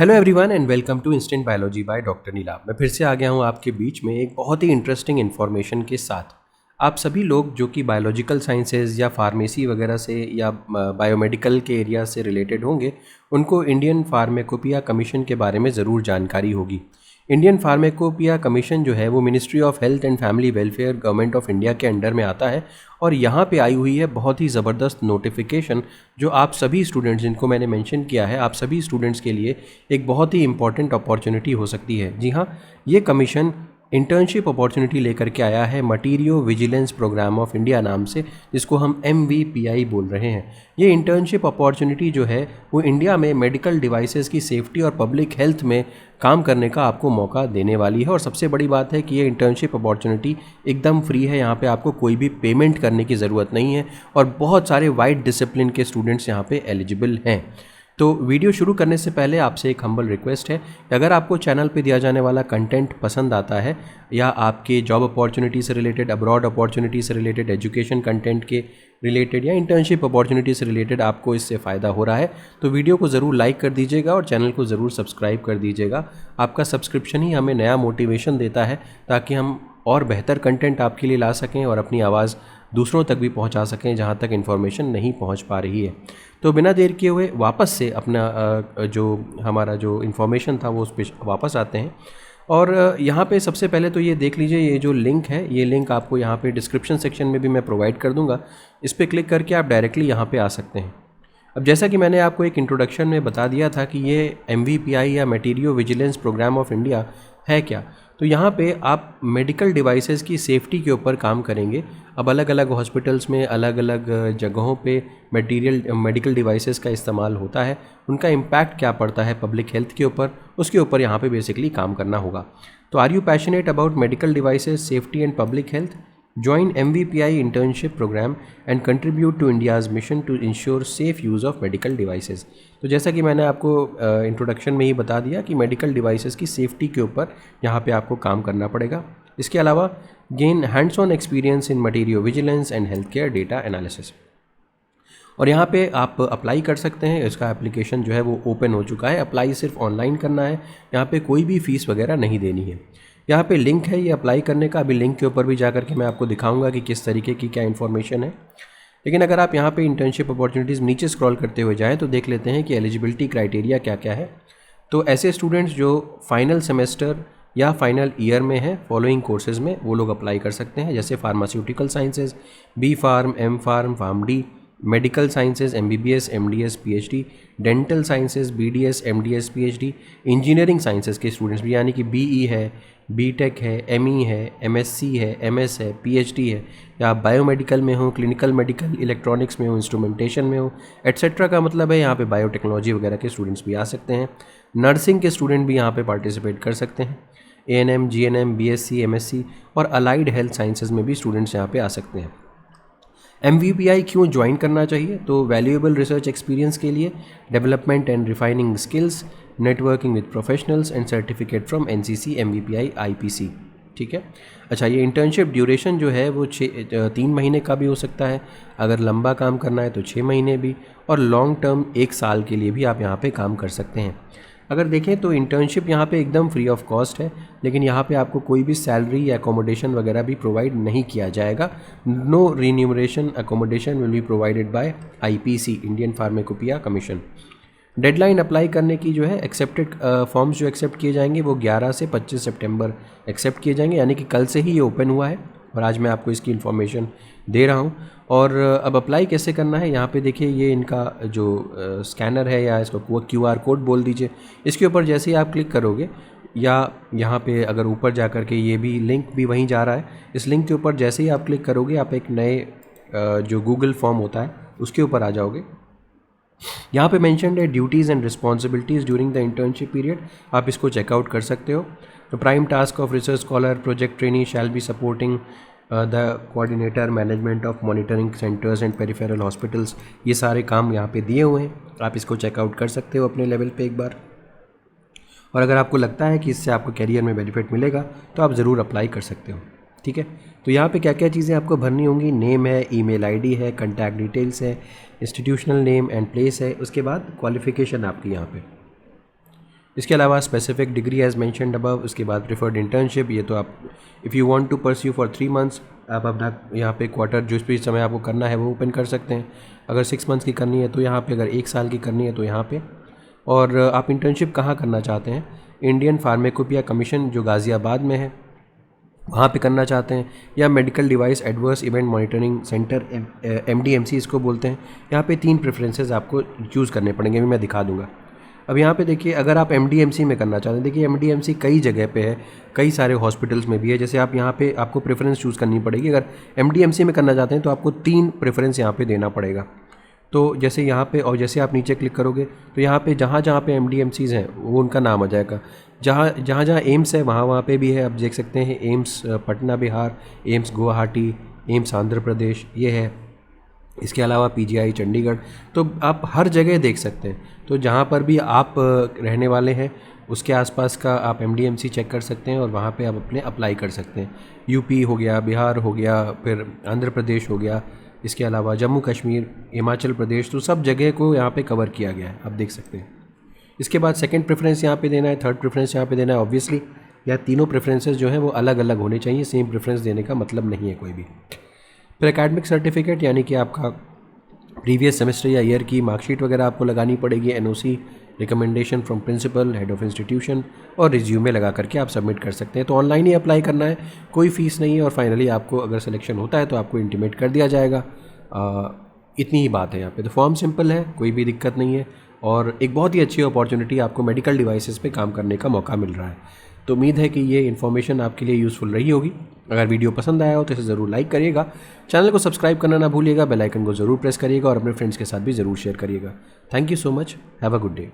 Hello everyone and welcome to instant biology by doctor Neelabh. मैं फिर से आ गया हूँ आपके बीच में एक बहुत ही इंटरेस्टिंग इन्फॉर्मेशन के साथ। आप सभी लोग जो कि बायोलॉजिकल साइंसेज या फार्मेसी वगैरह से या बायोमेडिकल के एरिया से रिलेटेड होंगे, उनको इंडियन फार्मेकोपिया कमीशन के बारे में ज़रूर जानकारी होगी। इंडियन फार्मेकोपिया कमीशन जो है वो ministry of health and family welfare government of India के अंडर में आता है और यहाँ पे आई हुई है बहुत ही ज़बरदस्त नोटिफिकेशन जो आप सभी स्टूडेंट्स, जिनको मैंने मेंशन किया है, आप सभी स्टूडेंट्स के लिए एक बहुत ही इंपॉर्टेंट अपॉर्चुनिटी हो सकती है। जी हाँ, ये कमीशन इंटर्नशिप अपॉर्चुनिटी लेकर के आया है मटीरियो विजिलेंस प्रोग्राम ऑफ इंडिया नाम से, जिसको हम MVPI बोल रहे हैं। ये इंटर्नशिप अपॉर्चुनिटी जो है वो इंडिया में मेडिकल डिवाइसेस की सेफ्टी और पब्लिक हेल्थ में काम करने का आपको मौका देने वाली है। और सबसे बड़ी बात है कि ये इंटर्नशिप अपॉर्चुनिटी एकदम फ्री है, यहाँ पे आपको कोई भी पेमेंट करने की ज़रूरत नहीं है और बहुत सारे वाइड डिसिप्लिन के स्टूडेंट्स यहाँ पे एलिजिबल हैं। तो वीडियो शुरू करने से पहले आपसे एक हम्बल रिक्वेस्ट है कि अगर आपको चैनल पे दिया जाने वाला कंटेंट पसंद आता है या आपके जॉब अपॉर्चुनिटी से रिलेटेड, अब्रॉड अपॉर्चुनिटी से रिलेटेड, एजुकेशन कंटेंट के रिलेटेड या इंटर्नशिप अपॉर्चुनिटी से रिलेटेड आपको इससे फ़ायदा हो रहा है तो वीडियो को ज़रूर लाइक कर दीजिएगा और चैनल को ज़रूर सब्सक्राइब कर दीजिएगा। आपका सब्सक्रिप्शन ही हमें नया मोटिवेशन देता है ताकि हम और बेहतर कंटेंट आपके लिए ला सकें और अपनी आवाज़ दूसरों तक भी पहुंचा सकें जहां तक इन्फॉर्मेशन नहीं पहुंच पा रही है। तो बिना देर किए हुए वापस से अपना जो हमारा जो इन्फॉर्मेशन था वो उस पर वापस आते हैं। और यहाँ पे सबसे पहले तो ये देख लीजिए, ये जो लिंक है, ये लिंक आपको यहाँ पे डिस्क्रिप्शन सेक्शन में भी मैं प्रोवाइड कर दूँगा। इस पर क्लिक करके आप डायरेक्टली यहाँ पे आ सकते हैं। अब जैसा कि मैंने आपको एक इंट्रोडक्शन में बता दिया था कि ये MVPI या मटीरियो विजिलेंस प्रोग्राम ऑफ इंडिया है क्या, तो यहाँ पे आप मेडिकल डिवाइसेस की सेफ्टी के ऊपर काम करेंगे। अब अलग अलग हॉस्पिटल्स में अलग अलग जगहों पे मेडिकल डिवाइसेस का इस्तेमाल होता है, उनका इम्पैक्ट क्या पड़ता है पब्लिक हेल्थ के ऊपर, उसके ऊपर यहाँ पे बेसिकली काम करना होगा। तो are you passionate about medical devices safety and public health? Join MVPI internship program and contribute to India's mission to ensure safe use of medical devices। तो जैसा कि मैंने आपको इंट्रोडक्शन में ही बता दिया कि मेडिकल डिवाइसेस की सेफ्टी के ऊपर यहाँ पे आपको काम करना पड़ेगा। इसके अलावा gain hands on experience in pharmacovigilance and health care data analysis. और यहाँ पे आप अप्लाई कर सकते हैं। इसका एप्लीकेशन जो है वो ओपन हो चुका है। अप्लाई सिर्फ ऑनलाइन करना है, यहाँ पे कोई भी फ़ीस वगैरह नहीं देनी है। यहाँ पे लिंक है ये अप्लाई करने का। अभी लिंक के ऊपर भी जा करके मैं आपको दिखाऊंगा कि किस तरीके की क्या इन्फॉर्मेशन है। लेकिन अगर आप यहाँ पे इंटर्नशिप अपॉर्चुनिटीज़ नीचे स्क्रॉल करते हुए जाएँ तो देख लेते हैं कि एलिजिबिलिटी क्राइटेरिया क्या क्या है। तो ऐसे स्टूडेंट्स जो फाइनल सेमेस्टर या फाइनल ईयर में हैं फॉलोइंग कोर्सेज में, वो लोग अप्लाई कर सकते हैं, जैसे pharmaceutical sciences B pharm, M pharm, pharm D, medical sciences MBBS, MDS, PhD, dental sciences BDS, MDS, PhD, engineering sciences के स्टूडेंट्स भी, यानी कि BE है, BTech है, ME है, MSc है, MS है, PhD है, या बायोमेडिकल में हो, क्लिनिकल मेडिकल, इलेक्ट्रॉनिक्स में हो, इंस्ट्रूमेंटेशन में हो, एट्सेट्रा का मतलब है यहाँ पे बायोटेक्नोलॉजी वगैरह के स्टूडेंट्स भी आ सकते हैं। नर्सिंग के स्टूडेंट भी यहाँ पे पार्टिसिपेट कर सकते हैं। ANM, GNM, BSc, MSc और अलाइड हेल्थ साइंसेज में भी स्टूडेंट्स यहाँ पे आ सकते हैं। MVPI क्यों ज्वाइन करना चाहिए? तो वैल्यूएबल रिसर्च एक्सपीरियंस के लिए, development and refining skills, networking with professionals and certificate from NCC, MVPI, IPC। ठीक है। अच्छा, ये इंटर्नशिप ड्यूरेशन जो है वो 3 महीने का भी हो सकता है, अगर लंबा काम करना है तो 6 महीने भी, और लॉन्ग टर्म 1 साल के लिए भी आप यहाँ पे काम कर सकते हैं। अगर देखें तो इंटर्नशिप यहाँ पे एकदम फ्री ऑफ कॉस्ट है, लेकिन यहाँ पे आपको कोई भी सैलरी या एकोमोडेशन वगैरह भी प्रोवाइड नहीं किया जाएगा। No remuneration accommodation will be provided by IPC, Indian Pharmacopoeia Commission. Deadline apply करने की जो है, एक्सेप्टेड फॉर्म्स जो एक्सेप्ट किए जाएंगे वो 11 से 25 सितंबर एक्सेप्ट किए जाएंगे, यानी कि कल से ही ये ओपन हुआ है और आज मैं आपको इसकी इन्फॉर्मेशन दे रहा हूँ। और अब अप्लाई कैसे करना है, यहाँ पे देखिए ये इनका जो स्कैनर है, या इसको QR कोड बोल दीजिए, इसके ऊपर जैसे ही आप क्लिक करोगे, या यहाँ पे अगर ऊपर जा कर के ये भी लिंक भी वहीं जा रहा है, इस लिंक के ऊपर जैसे ही आप क्लिक करोगे आप एक नए जो गूगल फॉर्म होता है उसके ऊपर आ जाओगे। यहाँ पे मेंशन्ड है duties and responsibilities during the internship period, आप इसको चेकआउट कर सकते हो। तो prime task of research scholar project trainee shall be supporting the coordinator management of monitoring centres and peripheral hospitals. ये सारे काम यहाँ पे दिए हुए हैं, आप इसको चेकआउट कर सकते हो अपने लेवल पे एक बार। और अगर आपको लगता है कि इससे आपको कैरियर में बेनिफिट मिलेगा तो आप ज़रूर अप्लाई कर सकते हो। ठीक है। तो यहाँ पे क्या क्या चीज़ें आपको भरनी होंगी, नेम है, ईमेल आईडी है, कॉन्टैक्ट डिटेल्स है, इंस्टीट्यूशनल नेम एंड प्लेस है, उसके बाद क्वालिफ़िकेशन आपकी यहाँ पे। इसके अलावा specific degree as mentioned above, उसके बाद प्रिफर्ड इंटर्नशिप, ये तो आप if you want to pursue for 3 months आप अपना यहाँ पे क्वार्टर जो भी समय आपको करना है वो ओपन कर सकते हैं। अगर 6 मंथ्स की करनी है तो यहाँ पे, अगर 1 साल की करनी है तो यहाँ पे। और आप इंटर्नशिप कहाँ करना चाहते हैं, इंडियन फार्माकोपिया कमीशन जो गाज़ियाबाद में है वहाँ पे करना चाहते हैं, या medical device adverse event monitoring centre MDMC इसको बोलते हैं। यहाँ पे 3 प्रेफरेंसेस आपको चूज़ करने पड़ेंगे, अभी मैं दिखा दूंगा। अब यहाँ पे देखिए, अगर आप MDMC में करना चाहते हैं, देखिए MDMC कई जगह पे है, कई सारे हॉस्पिटल्स में भी है। जैसे आप यहाँ पे आपको प्रेफरेंस चूज़ करनी पड़ेगी। अगर MDMC में करना चाहते हैं तो आपको 3 प्रेफरेंस यहाँ पे देना पड़ेगा। तो जैसे यहाँ पे, और जैसे आप नीचे क्लिक करोगे तो यहाँ पे जहाँ जहाँ पे MDMCs हैं वो उनका नाम आ जाएगा। जहाँ एम्स है वहाँ पे भी है, आप देख सकते हैं AIIMS Patna Bihar, AIIMS Guwahati, AIIMS Andhra Pradesh ये है। इसके अलावा PGI चंडीगढ़। तो आप हर जगह देख सकते हैं। तो जहाँ पर भी आप रहने वाले हैं उसके आसपास का आप MDMC चेक कर सकते हैं और वहाँ पे आप अपने अप्लाई कर सकते हैं। UP हो गया, बिहार हो गया, फिर आंध्र प्रदेश हो गया, इसके अलावा जम्मू कश्मीर, हिमाचल प्रदेश, तो सब जगह को यहाँ पे कवर किया गया है, आप देख सकते हैं। इसके बाद सेकंड प्रेफरेंस यहाँ पे देना है, थर्ड प्रेफरेंस यहाँ पे देना है। ऑब्वियसली यह तीनों प्रेफरेंसेस जो हैं वो अलग अलग होने चाहिए, सेम प्रेफरेंस देने का मतलब नहीं है कोई भी। फिर एकेडमिक सर्टिफिकेट यानी कि आपका प्रीवियस सेमेस्टर या ईयर की मार्कशीट वगैरह आपको लगानी पड़ेगी, NOC, recommendation from principal, head of institution, और रिज्यूमे लगा करके आप सबमिट कर सकते हैं। तो ऑनलाइन ही अप्लाई करना है, कोई फ़ीस नहीं है, और फाइनली आपको अगर सिलेक्शन होता है तो आपको इंटीमेट कर दिया जाएगा। इतनी ही बात है यहाँ पे। तो फॉर्म सिंपल है, कोई भी दिक्कत नहीं है, और एक बहुत ही अच्छी अपॉर्चुनिटी आपको मेडिकल डिवाइसेस पे काम करने का मौका मिल रहा है। तो उम्मीद है कि ये इन्फॉर्मेशन आपके लिए यूज़फुल रही होगी। अगर वीडियो पसंद आया हो तो इसे ज़रूर लाइक करिएगा, चैनल को सब्सक्राइब करना ना भूलिएगा, बेल आइकन को ज़रूर प्रेस करिएगा और अपने फ्रेंड्स के साथ भी ज़रूर शेयर करिएगा। Thank you so much, have a good day.